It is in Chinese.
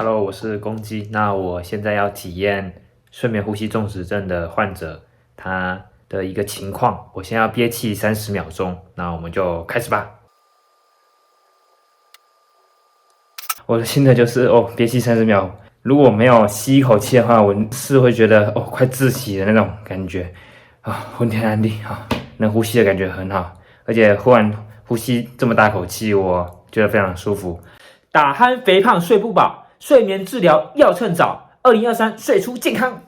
Hello，我是公鸡。那我现在要体验睡眠呼吸中止症的患者他的一个情况。我先要憋气30秒钟，那我们就开始吧。我的心得就是憋气30秒，如果没有吸一口气的话，我是会觉得快窒息的那种感觉昏天暗地能呼吸的感觉很好，而且忽然呼吸这么大口气，我觉得非常舒服。打鼾肥胖睡不饱，睡眠治疗要趁早。2023睡出健康。